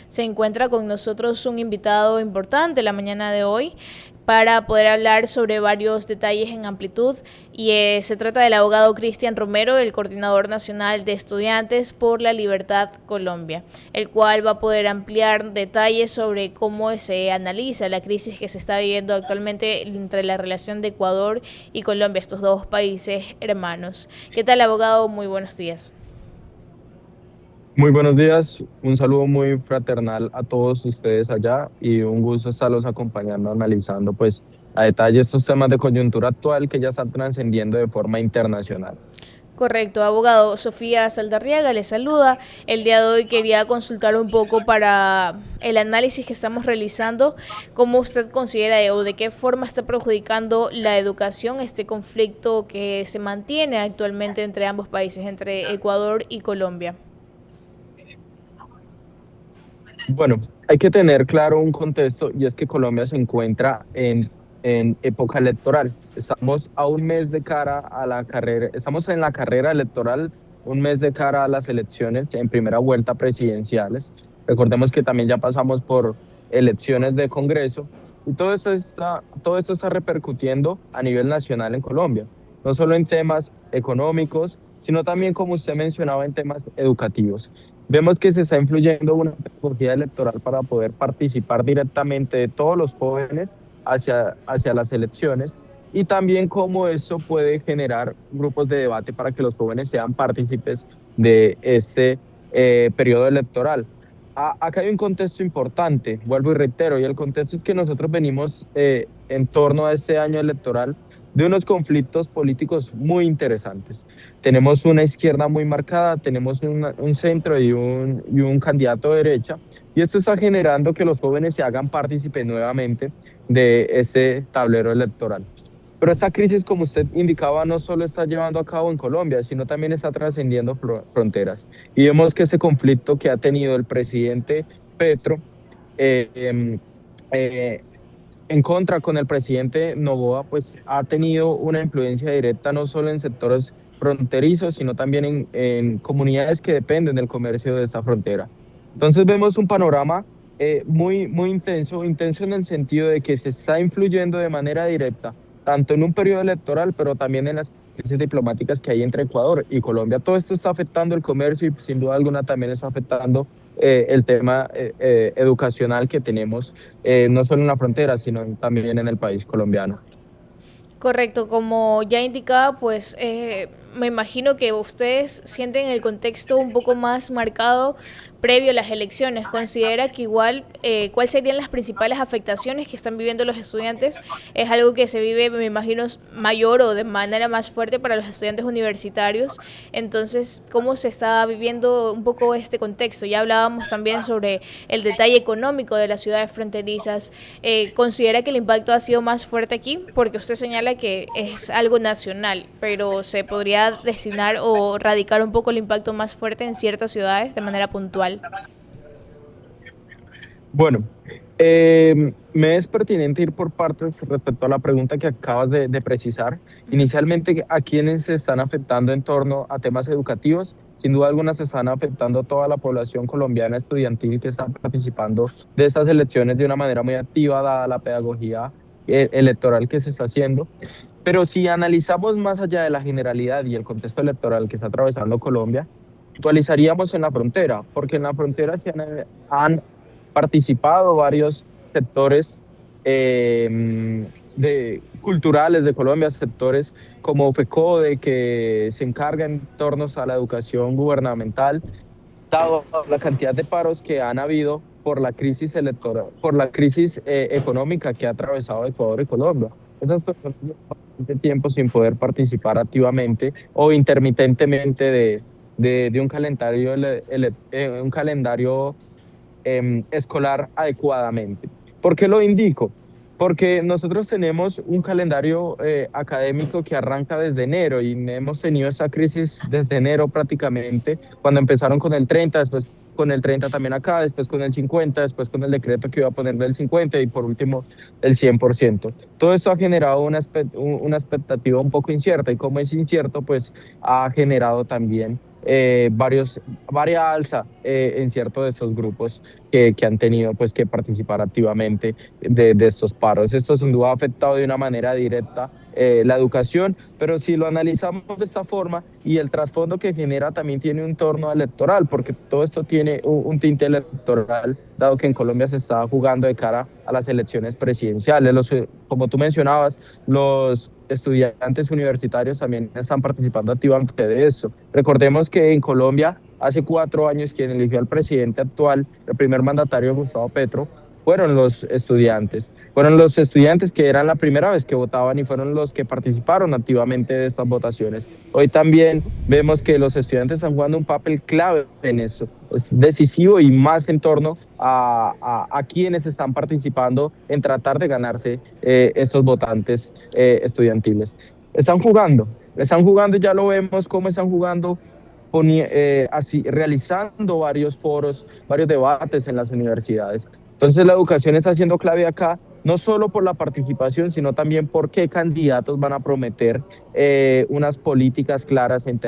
se encuentra con nosotros un invitado importante la mañana de hoy para poder hablar sobre varios detalles en amplitud y se trata del abogado Cristian Romero, el coordinador nacional de estudiantes por la libertad Colombia, el cual va a poder ampliar detalles sobre cómo se analiza la crisis que se está viviendo actualmente entre la relación de Ecuador y Colombia, estos dos países hermanos. ¿Qué tal, abogado? Muy buenos días. Muy buenos días, un saludo muy fraternal a todos ustedes allá y un gusto estarlos acompañando, analizando pues a detalle estos temas de coyuntura actual que ya están trascendiendo de forma internacional. Correcto, abogado. Sofía Saldarriaga le saluda. El día de hoy quería consultar un poco para el análisis que estamos realizando, cómo usted considera o de qué forma está perjudicando la educación este conflicto que se mantiene actualmente entre ambos países, entre Ecuador y Colombia. Bueno, hay que tener claro un contexto y es que Colombia se encuentra en época electoral. Estamos a un mes de cara a la carrera, estamos en la carrera electoral, un mes de cara a las elecciones en primera vuelta presidenciales. Recordemos que también ya pasamos por elecciones de Congreso y todo esto está repercutiendo a nivel nacional en Colombia, no solo en temas económicos, sino también, como usted mencionaba, en temas educativos. Vemos que se está influyendo una pedagogía electoral para poder participar directamente de todos los jóvenes hacia las elecciones y también cómo eso puede generar grupos de debate para que los jóvenes sean partícipes de este periodo electoral. Acá hay un contexto importante, vuelvo y reitero, y el contexto es que nosotros venimos en torno a este año electoral de unos conflictos políticos muy interesantes. Tenemos una izquierda muy marcada, tenemos un centro y un candidato de derecha, y esto está generando que los jóvenes se hagan partícipes nuevamente de ese tablero electoral. Pero esta crisis, como usted indicaba, no solo está llevando a cabo en Colombia, sino también está trascendiendo fronteras. Y vemos que ese conflicto que ha tenido el presidente Petro eh, em, eh, en contra con el presidente Noboa, pues ha tenido una influencia directa no solo en sectores fronterizos, sino también en comunidades que dependen del comercio de esta frontera. Entonces vemos un panorama muy intenso, intenso en el sentido de que se está influyendo de manera directa, tanto en un periodo electoral, pero también en las crisis diplomáticas que hay entre Ecuador y Colombia. Todo esto está afectando el comercio y sin duda alguna también está afectando el tema educacional que tenemos no solo en la frontera, sino también en el país colombiano. Correcto, como ya indicaba, pues me imagino que ustedes sienten el contexto un poco más marcado previo a las elecciones. ¿Considera que igual cuáles serían las principales afectaciones que están viviendo los estudiantes? Es algo que se vive, me imagino, mayor o de manera más fuerte para los estudiantes universitarios. Entonces, ¿cómo se está viviendo un poco este contexto? Ya hablábamos también sobre el detalle económico de las ciudades fronterizas. ¿Considera que el impacto ha sido más fuerte aquí? Porque usted señala que es algo nacional, pero se podría destinar o radicar un poco el impacto más fuerte en ciertas ciudades de manera puntual. Bueno, me es pertinente ir por partes respecto a la pregunta que acabas de precisar. Inicialmente, ¿a quiénes se están afectando en torno a temas educativos? Sin duda alguna se están afectando a toda la población colombiana estudiantil que está participando de estas elecciones de una manera muy activa, dada la pedagogía electoral que se está haciendo. Pero si analizamos más allá de la generalidad y el contexto electoral que está atravesando Colombia, actualizaríamos en la frontera, porque en la frontera han participado varios sectores culturales de Colombia, sectores como FECODE, que se encargan en torno a la educación gubernamental, dado la cantidad de paros que han habido por la crisis electoral, por la crisis económica que ha atravesado Ecuador y Colombia. Esas personas llevan bastante tiempo sin poder participar activamente o intermitentemente de un calendario escolar adecuadamente. ¿Por qué lo indico? Porque nosotros tenemos un calendario académico que arranca desde enero y hemos tenido esta crisis desde enero prácticamente, cuando empezaron con el 30, después con el 30 también acá, después con el 50, después con el decreto que iba a poner del 50 y por último el 100%. Todo esto ha generado una expectativa un poco incierta y como es incierto, pues ha generado también varias alza en ciertos de estos grupos que han tenido pues que participar activamente de estos paros. Esto sin duda ha afectado de una manera directa la educación, pero si lo analizamos de esta forma y el trasfondo que genera también tiene un torno electoral, porque todo esto tiene un tinte electoral, dado que en Colombia se está jugando de cara a las elecciones presidenciales. Como tú mencionabas, los estudiantes universitarios también están participando activamente de eso. Recordemos que en Colombia, hace 4 años, quien eligió al presidente actual, el primer mandatario Gustavo Petro, fueron los estudiantes que eran la primera vez que votaban y fueron los que participaron activamente de estas votaciones. Hoy también vemos que los estudiantes están jugando un papel clave en eso. Es decisivo y más en torno a quienes están participando en tratar de ganarse estos votantes estudiantiles. Están jugando y ya lo vemos cómo están jugando así, realizando varios foros, varios debates en las universidades. Entonces la educación está siendo clave acá, no solo por la participación, sino también por qué candidatos van a prometer unas políticas claras en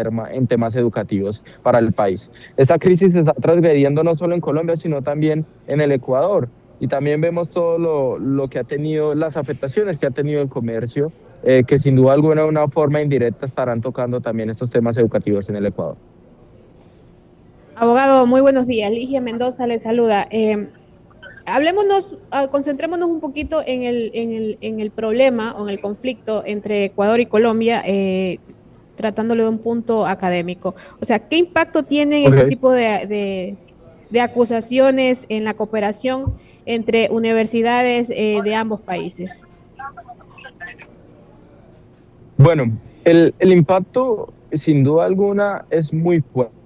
temas educativos para el país. Esta crisis se está transgrediendo no solo en Colombia, sino también en el Ecuador. Y también vemos todo lo que ha tenido, las afectaciones que ha tenido el comercio, que sin duda alguna de una forma indirecta estarán tocando también estos temas educativos en el Ecuador. Abogado, muy buenos días. Ligia Mendoza le saluda. Concentrémonos un poquito en el problema o en el conflicto entre Ecuador y Colombia, tratándolo de un punto académico. O sea, ¿qué impacto tienen este Okay. tipo de acusaciones en la cooperación entre universidades de ambos países? Bueno, el impacto sin duda alguna es muy fuerte.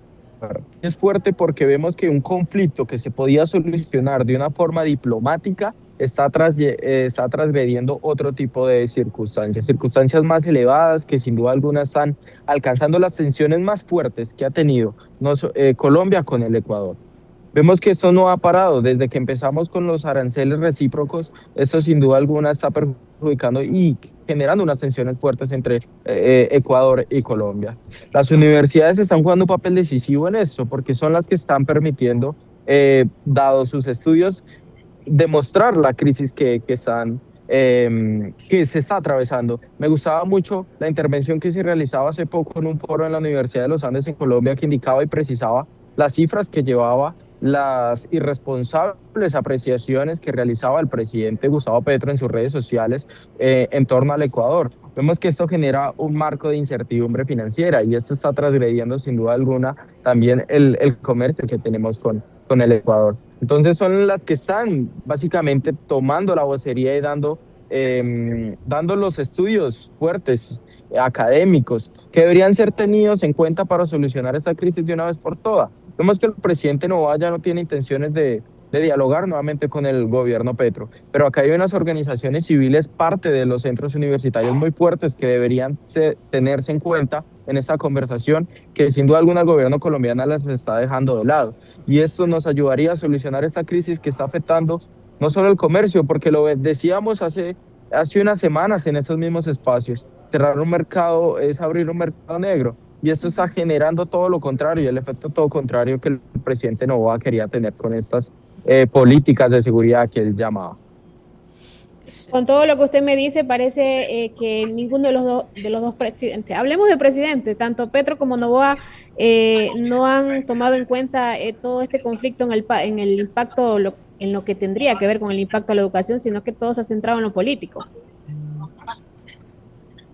Es fuerte porque vemos que un conflicto que se podía solucionar de una forma diplomática está transgrediendo otro tipo de circunstancias, circunstancias más elevadas que sin duda alguna están alcanzando las tensiones más fuertes que ha tenido Colombia con el Ecuador. Vemos que esto no ha parado desde que empezamos con los aranceles recíprocos. Esto sin duda alguna está perjudicando y generando unas tensiones fuertes entre Ecuador y Colombia. Las universidades están jugando un papel decisivo en esto porque son las que están permitiendo, dado sus estudios, demostrar la crisis que se está atravesando. Me gustaba mucho la intervención que se realizaba hace poco en un foro en la Universidad de los Andes en Colombia que indicaba y precisaba las cifras que llevaba, las irresponsables apreciaciones que realizaba el presidente Gustavo Petro en sus redes sociales en torno al Ecuador. Vemos que esto genera un marco de incertidumbre financiera y esto está transgrediendo sin duda alguna también el comercio que tenemos con el Ecuador. Entonces son las que están básicamente tomando la vocería y dando los estudios fuertes académicos que deberían ser tenidos en cuenta para solucionar esta crisis de una vez por todas. Vemos que el presidente Noboa ya no tiene intenciones de dialogar nuevamente con el gobierno Petro, pero acá hay unas organizaciones civiles, parte de los centros universitarios muy fuertes que deberían tenerse en cuenta en esta conversación, que sin duda alguna el gobierno colombiano las está dejando de lado. Y esto nos ayudaría a solucionar esta crisis que está afectando no solo el comercio, porque lo decíamos hace unas semanas en estos mismos espacios, cerrar un mercado es abrir un mercado negro. Y esto está generando todo lo contrario, el efecto todo contrario que el presidente Noboa quería tener con estas políticas de seguridad que él llamaba. Con todo lo que usted me dice, parece que ninguno de los dos presidentes, hablemos de presidentes, tanto Petro como Noboa, no han tomado en cuenta todo este conflicto en el impacto, en lo que tendría que ver con el impacto a la educación, sino que todo se ha centrado en lo político.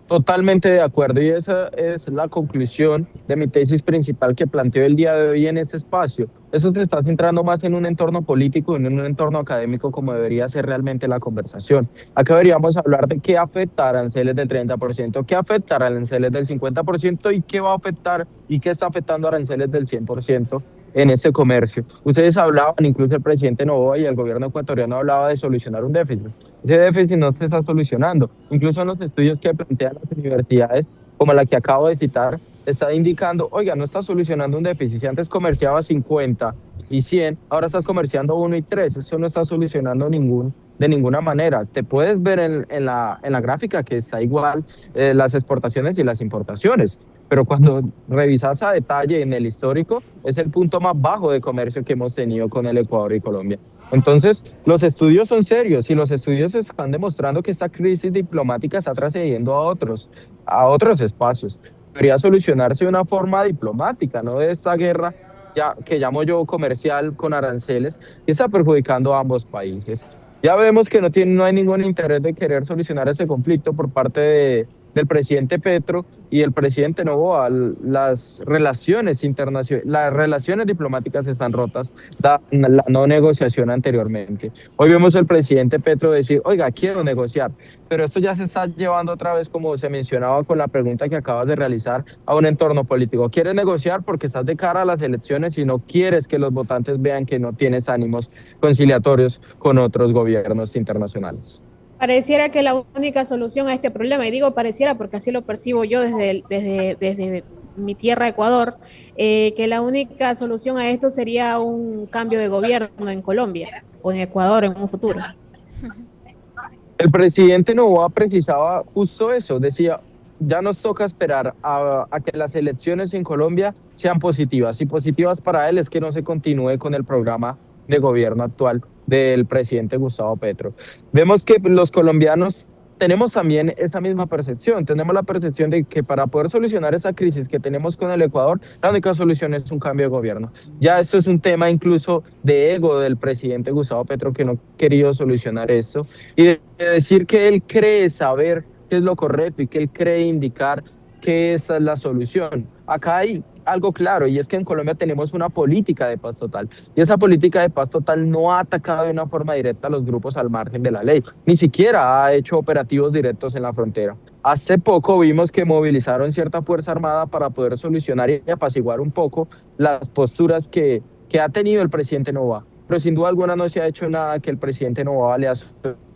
Totalmente de acuerdo y esa es la conclusión de mi tesis principal que planteo el día de hoy en este espacio. Eso se está centrando más en un entorno político y en un entorno académico como debería ser realmente la conversación. Acá deberíamos hablar de qué afecta a aranceles del 30%, qué afecta a aranceles del 50% y qué va a afectar y qué está afectando a aranceles del 100% en ese comercio. Ustedes hablaban, incluso el presidente Noboa y el gobierno ecuatoriano hablaba de solucionar un déficit. Ese déficit no se está solucionando. Incluso en los estudios que plantean las universidades, como la que acabo de citar, está indicando, oiga, no está solucionando un déficit. Si antes comerciaba 50 y 100, ahora estás comerciando 1 y 3. Eso no está solucionando de ninguna manera. Te puedes ver en la gráfica que está igual las exportaciones y las importaciones. pero cuando revisas a detalle en el histórico, es el punto más bajo de comercio que hemos tenido con el Ecuador y Colombia. Entonces, los estudios son serios y los estudios están demostrando que esta crisis diplomática está trascendiendo a otros espacios. Debería solucionarse de una forma diplomática, no de esta guerra ya, que llamo yo comercial con aranceles, que está perjudicando a ambos países. Ya vemos que no hay ningún interés de querer solucionar ese conflicto por parte del presidente Petro y el presidente Noboa. Las relaciones diplomáticas están rotas, la no negociación anteriormente. Hoy vemos al presidente Petro decir, oiga, quiero negociar, pero esto ya se está llevando otra vez, como se mencionaba con la pregunta que acabas de realizar, a un entorno político. Quieres negociar porque estás de cara a las elecciones y no quieres que los votantes vean que no tienes ánimos conciliatorios con otros gobiernos internacionales. Pareciera que la única solución a este problema, y digo pareciera porque así lo percibo yo desde mi tierra, Ecuador, que la única solución a esto sería un cambio de gobierno en Colombia o en Ecuador en un futuro. El presidente Noboa precisaba justo eso, decía, ya nos toca esperar a que las elecciones en Colombia sean positivas, y positivas para él es que no se continúe con el programa de gobierno actual del presidente Gustavo Petro. Vemos que los colombianos tenemos también esa misma percepción, tenemos la percepción de que para poder solucionar esa crisis que tenemos con el Ecuador, la única solución es un cambio de gobierno. Ya esto es un tema incluso de ego del presidente Gustavo Petro, que no ha querido solucionar esto, y de decir que él cree saber qué es lo correcto y que él cree indicar que esa es la solución. Acá hay algo claro, y es que en Colombia tenemos una política de paz total, y esa política de paz total no ha atacado de una forma directa a los grupos al margen de la ley, ni siquiera ha hecho operativos directos en la frontera. Hace poco vimos que movilizaron cierta fuerza armada para poder solucionar y apaciguar un poco las posturas que ha tenido el presidente Noboa, pero sin duda alguna no se ha hecho nada que el presidente Noboa le ha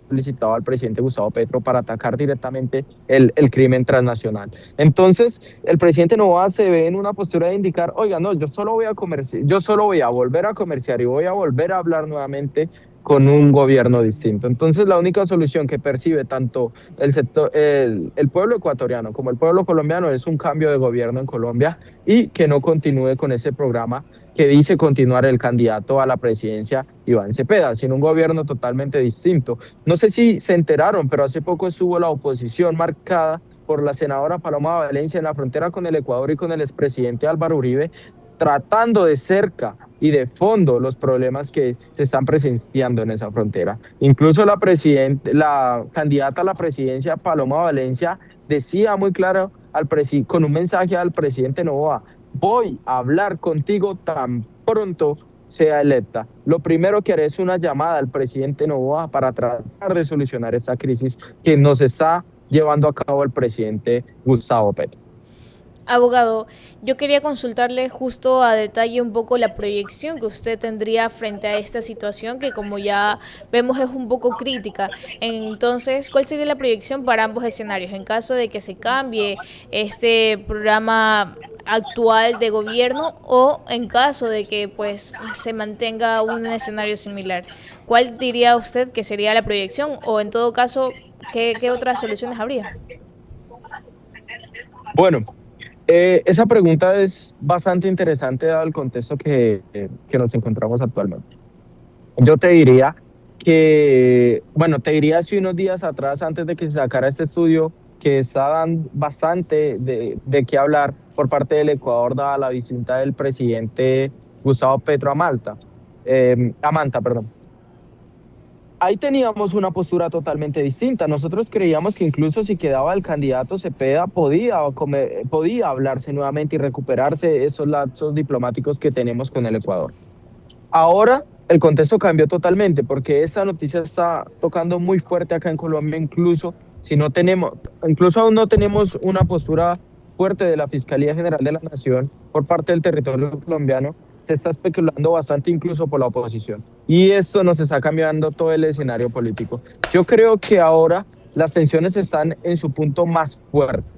solicitado al presidente Gustavo Petro para atacar directamente el crimen transnacional. Entonces, el presidente Noboa se ve en una postura de indicar, oiga, no, yo solo voy a volver a comerciar y voy a volver a hablar nuevamente con un gobierno distinto. Entonces, la única solución que percibe tanto el pueblo ecuatoriano como el pueblo colombiano es un cambio de gobierno en Colombia y que no continúe con ese programa que dice continuar el candidato a la presidencia, Iván Cepeda, sino un gobierno totalmente distinto. No sé si se enteraron, pero hace poco estuvo la oposición marcada por la senadora Paloma Valencia en la frontera con el Ecuador y con el expresidente Álvaro Uribe, tratando de cerca y de fondo los problemas que se están presenciando en esa frontera. Incluso la candidata a la presidencia, Paloma Valencia, decía muy claro con un mensaje al presidente Noboa, voy a hablar contigo tan pronto sea electa. Lo primero que haré es una llamada al presidente Noboa para tratar de solucionar esta crisis que nos está llevando a cabo el presidente Gustavo Petro. Abogado, yo quería consultarle justo a detalle un poco la proyección que usted tendría frente a esta situación que, como ya vemos, es un poco crítica. Entonces, ¿cuál sería la proyección para ambos escenarios? En caso de que se cambie este programa actual de gobierno o en caso de que pues se mantenga un escenario similar, ¿cuál diría usted que sería la proyección? O en todo caso, ¿qué otras soluciones habría? Bueno, esa pregunta es bastante interesante dado el contexto que nos encontramos actualmente. Yo te diría te diría hace unos días atrás, antes de que se sacara este estudio, que estaban bastante de qué hablar por parte del Ecuador, dada la visita del presidente Gustavo Petro a Manta, perdón. Ahí teníamos una postura totalmente distinta. Nosotros creíamos que incluso si quedaba el candidato Cepeda podía hablarse nuevamente y recuperarse esos lazos diplomáticos que tenemos con el Ecuador. Ahora el contexto cambió totalmente porque esta noticia está tocando muy fuerte acá en Colombia, incluso aún no tenemos una postura fuerte de la Fiscalía General de la Nación por parte del territorio colombiano. Se está especulando bastante incluso por la oposición. Y esto nos está cambiando todo el escenario político. Yo creo que ahora las tensiones están en su punto más fuerte.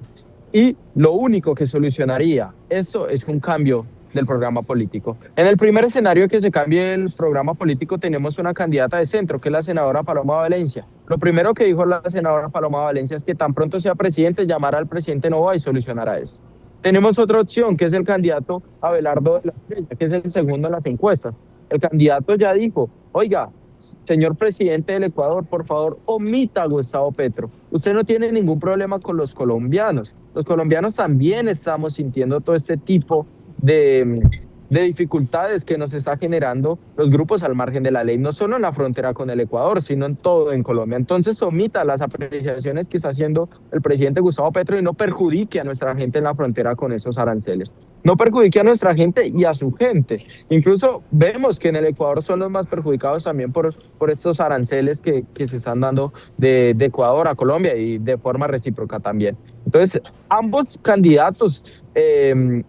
Y lo único que solucionaría eso es un cambio del programa político. En el primer escenario que se cambie el programa político tenemos una candidata de centro, que es la senadora Paloma Valencia. Lo primero que dijo la senadora Paloma Valencia es que tan pronto sea presidente, llamará al presidente Noboa y solucionará eso. Tenemos otra opción, que es el candidato Abelardo de la Estrella, que es el segundo en las encuestas. El candidato ya dijo, oiga, señor presidente del Ecuador, por favor, omita a Gustavo Petro. Usted no tiene ningún problema con los colombianos. Los colombianos también estamos sintiendo todo este tipo de dificultades que nos está generando los grupos al margen de la ley, no solo en la frontera con el Ecuador, sino en todo en Colombia. Entonces, omita las apreciaciones que está haciendo el presidente Gustavo Petro y no perjudique a nuestra gente en la frontera con esos aranceles. No perjudique a nuestra gente y a su gente. Incluso vemos que en el Ecuador son los más perjudicados también por estos aranceles que se están dando de Ecuador a Colombia y de forma recíproca también. Entonces, ambos candidatos,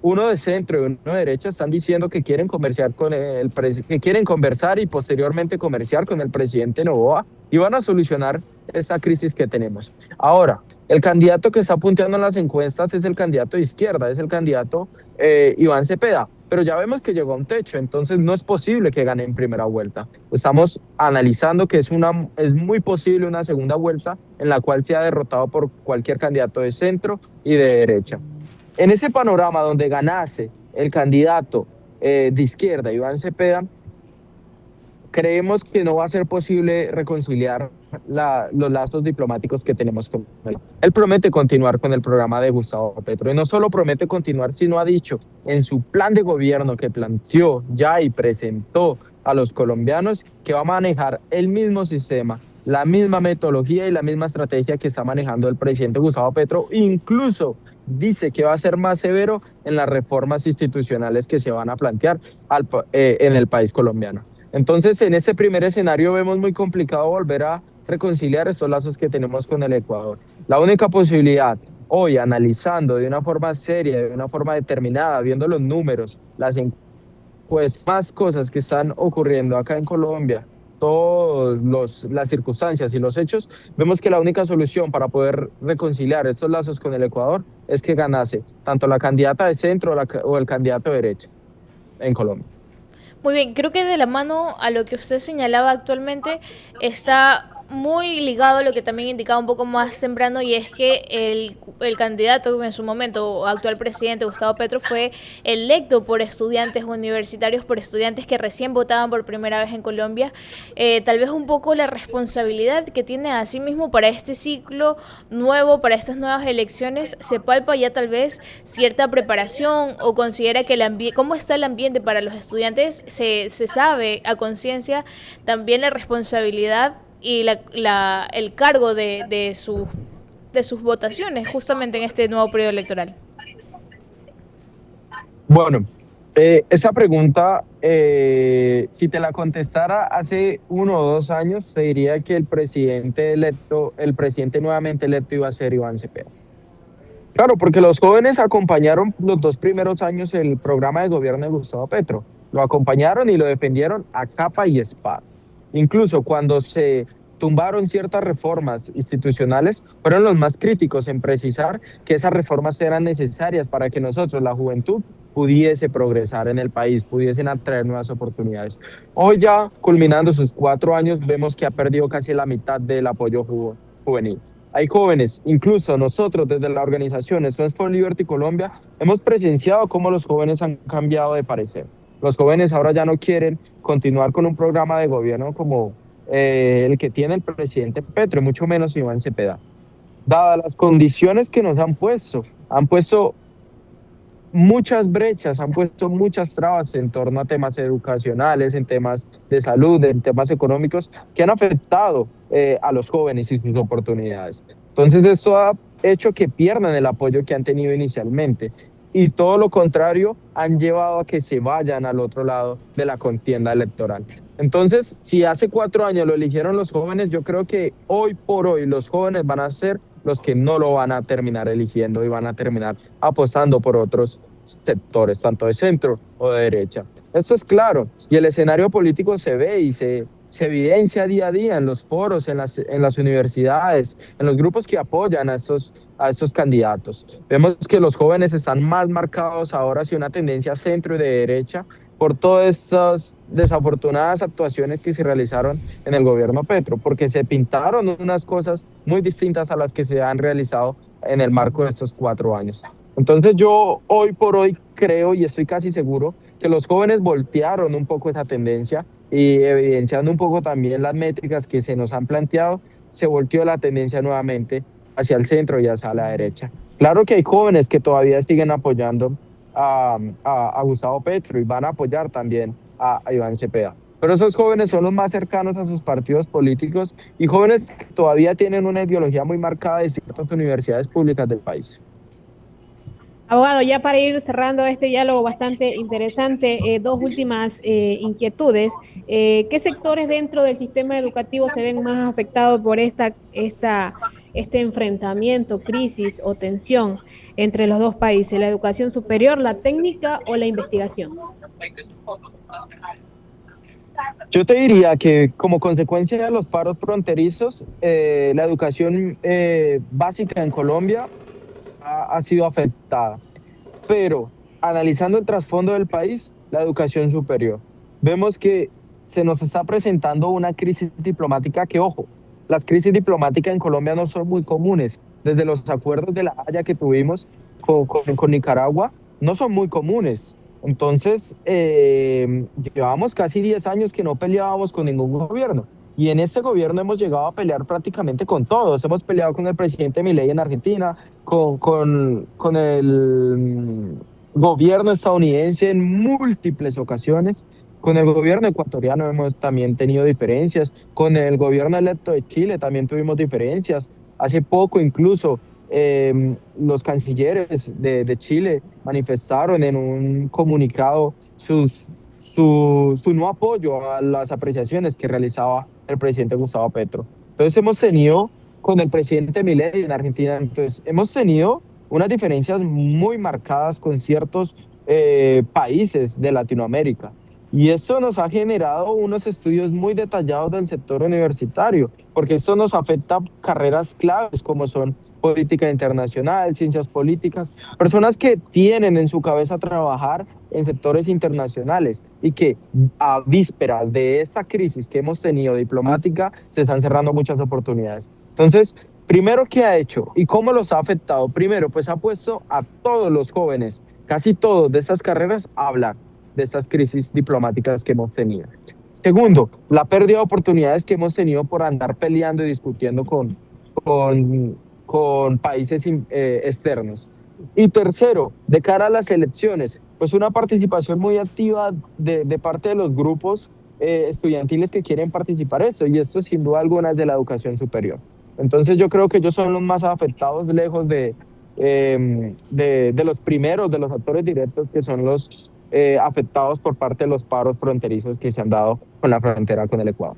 uno de centro y uno de derecha, están diciendo que quieren conversar y posteriormente comerciar con el presidente Noboa y van a solucionar esa crisis que tenemos. Ahora, el candidato que está punteando en las encuestas es el candidato de izquierda, es el candidato Iván Cepeda, pero ya vemos que llegó a un techo, entonces no es posible que gane en primera vuelta. Estamos analizando que es muy posible una segunda vuelta en la cual sea derrotado por cualquier candidato de centro y de derecha. En ese panorama donde ganase el candidato de izquierda, Iván Cepeda, creemos que no va a ser posible reconciliar los lazos diplomáticos que tenemos con él. Él promete continuar con el programa de Gustavo Petro y no solo promete continuar, sino ha dicho en su plan de gobierno que planteó ya y presentó a los colombianos que va a manejar el mismo sistema, la misma metodología y la misma estrategia que está manejando el presidente Gustavo Petro. Incluso dice que va a ser más severo en las reformas institucionales que se van a plantear en el país colombiano. Entonces, en este primer escenario vemos muy complicado volver a reconciliar estos lazos que tenemos con el Ecuador. La única posibilidad hoy, analizando de una forma seria, de una forma determinada, viendo los números, pues más cosas que están ocurriendo acá en Colombia, todas las circunstancias y los hechos, vemos que la única solución para poder reconciliar estos lazos con el Ecuador es que ganase tanto la candidata de centro o el candidato de derecha en Colombia. Muy bien, creo que de la mano a lo que usted señalaba actualmente está muy ligado a lo que también indicaba un poco más temprano, y es que el candidato en su momento, actual presidente Gustavo Petro, fue electo por estudiantes universitarios, por estudiantes que recién votaban por primera vez en Colombia. Tal vez un poco la responsabilidad que tiene a sí mismo para este ciclo nuevo, para estas nuevas elecciones, se palpa ya tal vez cierta preparación, o considera que cómo está el ambiente para los estudiantes, se sabe a conciencia también la responsabilidad y el cargo de sus votaciones justamente en este nuevo periodo electoral. Bueno, esa pregunta, si te la contestara hace 1 o 2 años, te diría que el presidente nuevamente electo iba a ser Iván Cepeda. Claro, porque los jóvenes acompañaron los 2 primeros años el programa de gobierno de Gustavo Petro. Lo acompañaron y lo defendieron a capa y espada. Incluso cuando se tumbaron ciertas reformas institucionales, fueron los más críticos en precisar que esas reformas eran necesarias para que nosotros, la juventud, pudiese progresar en el país, pudiesen atraer nuevas oportunidades. Hoy ya, culminando sus 4 años, vemos que ha perdido casi la mitad del apoyo juvenil. Hay jóvenes, incluso nosotros desde la organización Students for Liberty Colombia, hemos presenciado cómo los jóvenes han cambiado de parecer. Los jóvenes ahora ya no quieren continuar con un programa de gobierno como el que tiene el presidente Petro, mucho menos Iván Cepeda. Dadas las condiciones que nos han puesto muchas brechas, han puesto muchas trabas en torno a temas educacionales, en temas de salud, en temas económicos, que han afectado a los jóvenes y sus oportunidades. Entonces, esto ha hecho que pierdan el apoyo que han tenido inicialmente. Y todo lo contrario, han llevado a que se vayan al otro lado de la contienda electoral. Entonces, si hace 4 años lo eligieron los jóvenes, yo creo que hoy por hoy los jóvenes van a ser los que no lo van a terminar eligiendo y van a terminar apostando por otros sectores, tanto de centro o de derecha. Esto es claro, y el escenario político se ve y se evidencia día a día en los foros, en las universidades, en los grupos que apoyan a estos candidatos. Vemos que los jóvenes están más marcados ahora hacia una tendencia centro y de derecha por todas estas desafortunadas actuaciones que se realizaron en el gobierno Petro, porque se pintaron unas cosas muy distintas a las que se han realizado en el marco de estos 4 años. Entonces yo hoy por hoy creo y estoy casi seguro que los jóvenes voltearon un poco esa tendencia y evidenciando un poco también las métricas que se nos han planteado, se volteó la tendencia nuevamente hacia el centro y hacia la derecha. Claro que hay jóvenes que todavía siguen apoyando a Gustavo Petro y van a apoyar también a Iván Cepeda. Pero esos jóvenes son los más cercanos a sus partidos políticos y jóvenes que todavía tienen una ideología muy marcada de ciertas universidades públicas del país. Abogado, ya para ir cerrando este diálogo bastante interesante, dos últimas inquietudes. ¿Qué sectores dentro del sistema educativo se ven más afectados por este enfrentamiento, crisis o tensión entre los dos países? ¿La educación superior, la técnica o la investigación? Yo te diría que como consecuencia de los paros fronterizos, la educación básica en Colombia ha sido afectada. Pero analizando el trasfondo del país, la educación superior, vemos que se nos está presentando una crisis diplomática que, ojo, las crisis diplomáticas en Colombia no son muy comunes. Desde los acuerdos de La Haya que tuvimos con Nicaragua, no son muy comunes. Entonces, llevamos casi 10 años que no peleábamos con ningún gobierno. Y en este gobierno hemos llegado a pelear prácticamente con todos. Hemos peleado con el presidente Milei en Argentina, con el gobierno estadounidense en múltiples ocasiones. Con el gobierno ecuatoriano hemos también tenido diferencias. Con el gobierno electo de Chile también tuvimos diferencias. Hace poco incluso los cancilleres de Chile manifestaron en un comunicado su no apoyo a las apreciaciones que realizaba el presidente Gustavo Petro. Entonces hemos tenido con el presidente Milei en Argentina, entonces hemos tenido unas diferencias muy marcadas con ciertos países de Latinoamérica. Y esto nos ha generado unos estudios muy detallados del sector universitario, porque esto nos afecta a carreras claves como son política internacional, ciencias políticas, personas que tienen en su cabeza trabajar en sectores internacionales y que a vísperas de esta crisis que hemos tenido diplomática se están cerrando muchas oportunidades. Entonces, primero, ¿qué ha hecho y cómo los ha afectado? Primero, pues ha puesto a todos los jóvenes, casi todos de estas carreras, a hablar de estas crisis diplomáticas que hemos tenido. Segundo, la pérdida de oportunidades que hemos tenido por andar peleando y discutiendo con países externos. Y tercero, de cara a las elecciones, pues una participación muy activa de parte de los grupos estudiantiles que quieren participar esto, y esto sin duda alguna es de la educación superior. Entonces yo creo que ellos son los más afectados lejos de los primeros, de los actores directos que son los afectados por parte de los paros fronterizos que se han dado con la frontera con el Ecuador.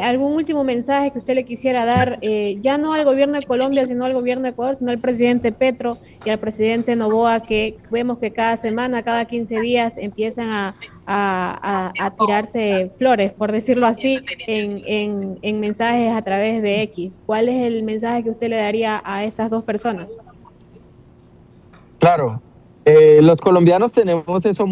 ¿Algún último mensaje que usted le quisiera dar, ya no al gobierno de Colombia, sino al gobierno de Ecuador, sino al presidente Petro y al presidente Noboa, que vemos que cada semana, cada 15 días empiezan a tirarse flores, por decirlo así, en mensajes a través de X? ¿Cuál es el mensaje que usted le daría a estas dos personas? Claro, los colombianos tenemos eso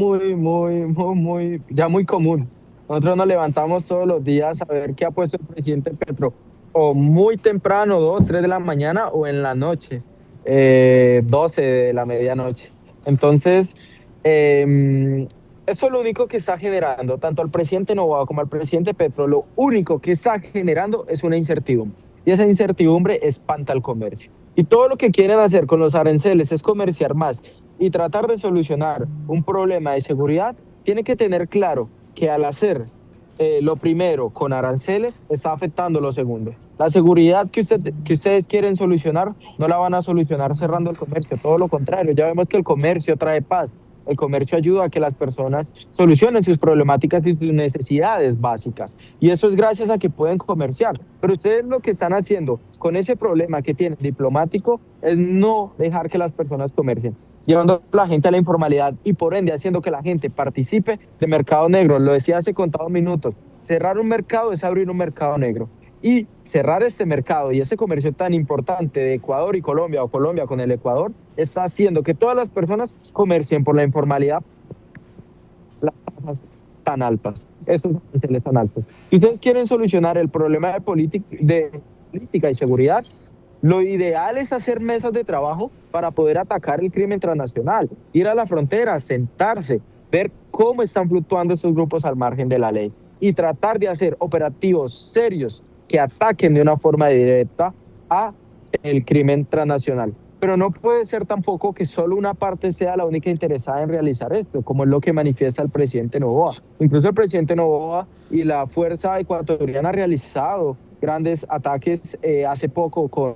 ya muy común. Nosotros nos levantamos todos los días a ver qué ha puesto el presidente Petro, o muy temprano, 2, 3 de la mañana, o en la noche, 12 de la medianoche. Entonces, eso es lo único que está generando, tanto al presidente Noboa como al presidente Petro, lo único que está generando es una incertidumbre. Y esa incertidumbre espanta al comercio. Y todo lo que quieren hacer con los aranceles es comerciar más y tratar de solucionar un problema de seguridad. Tiene que tener claro que al hacer lo primero con aranceles está afectando lo segundo. La seguridad que ustedes quieren solucionar no la van a solucionar cerrando el comercio, todo lo contrario. Ya vemos que el comercio trae paz. El comercio ayuda a que las personas solucionen sus problemáticas y sus necesidades básicas. Y eso es gracias a que pueden comerciar. Pero ustedes lo que están haciendo con ese problema que tienen diplomático es no dejar que las personas comercien, llevando a la gente a la informalidad y por ende haciendo que la gente participe de mercado negro. Lo decía hace contados minutos, cerrar un mercado es abrir un mercado negro. Y cerrar este mercado y ese comercio tan importante de Ecuador y Colombia, o Colombia con el Ecuador, está haciendo que todas las personas comercien por la informalidad, las tasas tan altas, estos aranceles tan altos. Y ustedes quieren solucionar el problema de política y seguridad, Lo ideal es hacer mesas de trabajo para poder atacar el crimen transnacional, ir a la frontera, sentarse, ver cómo están fluctuando estos grupos al margen de la ley y tratar de hacer operativos serios que ataquen de una forma directa a el crimen transnacional. Pero no puede ser tampoco que solo una parte sea la única interesada en realizar esto, como es lo que manifiesta el presidente Noboa. Incluso el presidente Noboa y la Fuerza Ecuatoriana han realizado grandes ataques hace poco con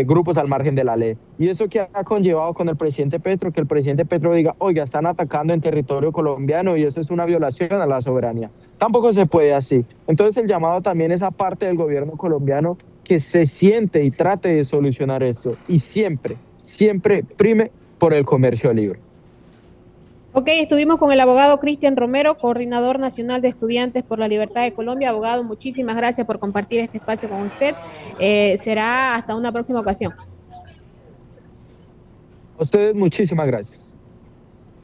grupos al margen de la ley. Y eso que ha conllevado con el presidente Petro, que el presidente Petro diga, oiga, están atacando en territorio colombiano y eso es una violación a la soberanía. Tampoco se puede así. Entonces el llamado también es a parte del gobierno colombiano que se siente y trate de solucionar esto y siempre, siempre prime por el comercio libre. Ok, estuvimos con el abogado Cristian Romero, coordinador nacional de Estudiantes por la Libertad de Colombia. Abogado, muchísimas gracias por compartir este espacio con usted. Será hasta una próxima ocasión. A ustedes muchísimas gracias.